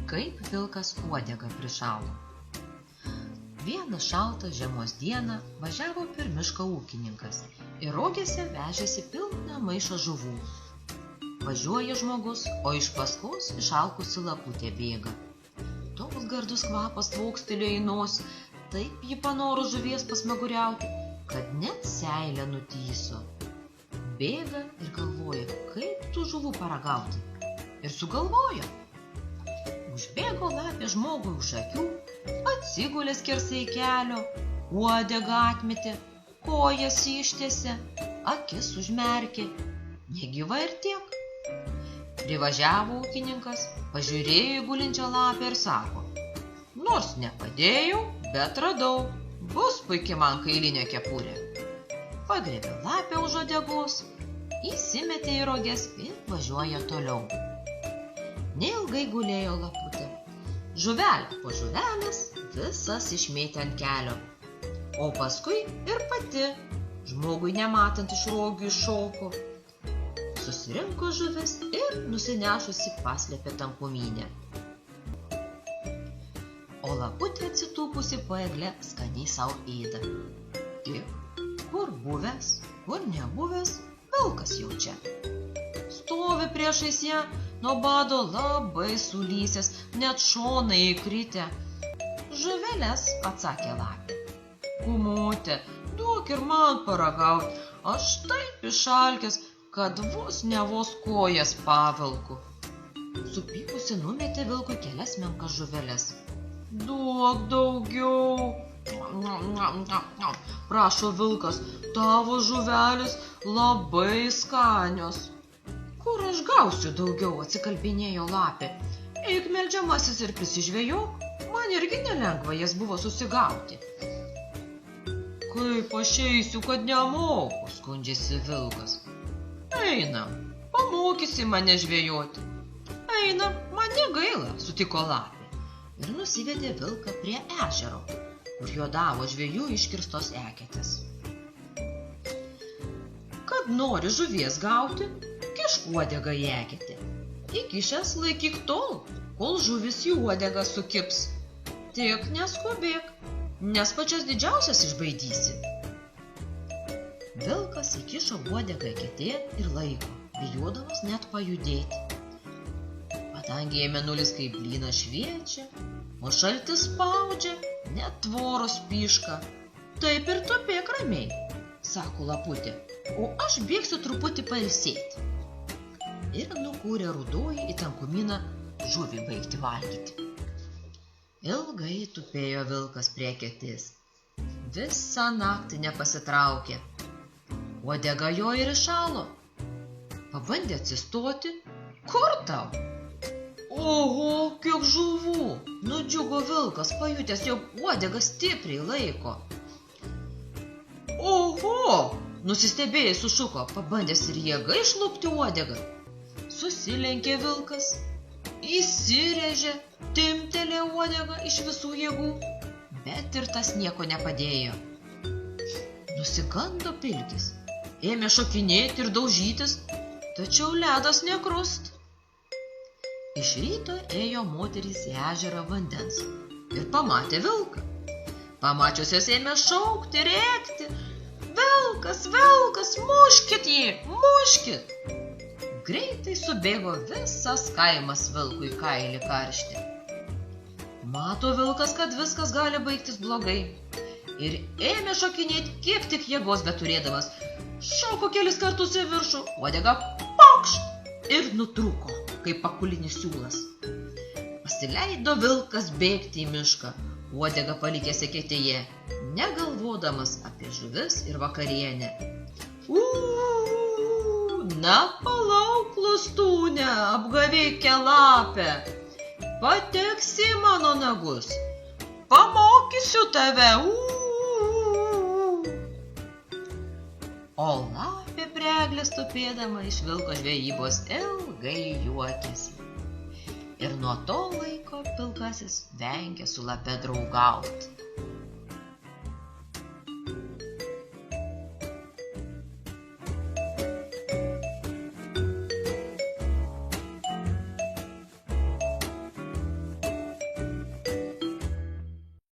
Kaip vilkas uodegą prišalo. Vieną šaltą žiemos dieną važiavo per mišką ūkininkas ir rogėse vežėsi pilną maišą žuvų. Važiuoja žmogus, o iš paskos išalkusi laputė bėga. Toks gardus kvapas tvokstelėjo į nosį, taip ji panoro žuvies pasmaguriauti, kad net seilę nutyso. Bėga ir galvoja, kaip tų žuvų paragauti. Ir sugalvojo. Užbėgo lapė žmogui už akių, atsigulė skersai kelio, uodegą atmetė, kojas ištiesė, akis užmerkė, negyva ir tiek. Privažiavo ūkininkas, pažiūrėjo į gulinčią lapę ir sako, nors nepadėjau, bet radau, bus puikiai man kailinė kepurė. Pagriebė lapę už uodegos, įsimetė į roges ir važiuoja toliau. Neilgai gulėjo laputė. Žuvelė po žuvelės visas išmėtė ant kelio, o paskui ir pati, žmogui nematant iš rogių iššoko. Susirinko žuvis ir nusinešusi paslėpė tampumynę. O laputė atsitūpusi po egle skaniai sau ėda. Tik, kur buvęs, kur nebuvęs, vilkas jau čia. Stovi priešais ją, nuo bado labai sulysęs, net šonai įkritę. Žuveles, atsakė lapė. Kumutė, duok ir man paragaut, aš taip išalkęs, kad vos ne vos kojas pavilku. Supykusi numetė vilkui kelias menkas žuveles. Duok daugiau. Prašo vilkas, tavo žuvelės labai skanios. Kur aš gausiu daugiau, atsikalbinėjo lapė. Eik meldžiamasis ir prisižvejok, man irgi nelengva jas buvo susigauti. Kaip aš eisiu, kad nemoku, skundžiasi vilkas. Einam, pamokysi mane žvejoti. Einam, man negaila, sutiko lapė. Ir nusivedė vilką prie ežero, kur juodavo žvejų iškirstos eketės. Kad nori žuvies gauti, kišk uodegą į eketę. Įkišęs laikyk tol, kol žuvis į uodegą sukibs. Tik neskubėk, nes pačias didžiausias išbaidysi. Vilkas įkišo uodegą eketėn ir laiko, bijodamas net pajudėti. Padangėje mėnulis kaip blynas šviečia, o šaltis spaudžia, net tvoros pyška. Taip ir tupėk ramiai, sako laputė, o aš bėgsiu truputį pailsėti. Ir nukūrė rudoji į tankumyną žuvį baigti valgyti. Ilgai tupėjo vilkas prie eketės. Visą naktį nepasitraukė. Uodega jo ir išalo. Pabandė atsistoti. Kur tau? Oho, kiek žuvų! Nudžiugo vilkas, pajutęs, jog uodega stipriai laiko. Oho! Nusistebėjęs sušuko, pabandęs ir jėga išlupti uodegą. Susilenkė vilkas, įsirėžė, timptelė uodegą iš visų jėgų, bet ir tas nieko nepadėjo. Nusigando pilkis, ėmė šokinėti ir daužytis, tačiau ledas nekrust. Iš ryto ėjo moterys į ežerą vandens ir pamatė vilką. Pamačiusios ėmė šaukti, rėkti. Vilkas, vilkas, muškit jį, muškit! Greitai subėgo visas kaimas vilkui kailį karšti. Mato vilkas, kad viskas gali baigtis blogai. Ir ėmė šokinėti, kiek tik jėgos beturėdamas. Šoko kelis kartus į viršų, uodega pokšt ir nutrūko, kaip pakulinis siūlas. Pasileido vilkas bėgti į mišką, uodega palikęs eketėje, negalvodamas apie žuvis ir vakarienę. Na palauk, klustūne, apgavikė lapę, pateksi į mano nagus, pamokysiu tave. O lapė prie eglės tupėdama iš vilko žvejybos ilgai juokėsi. Ir nuo to laiko pilkasis vengė su lape draugauti.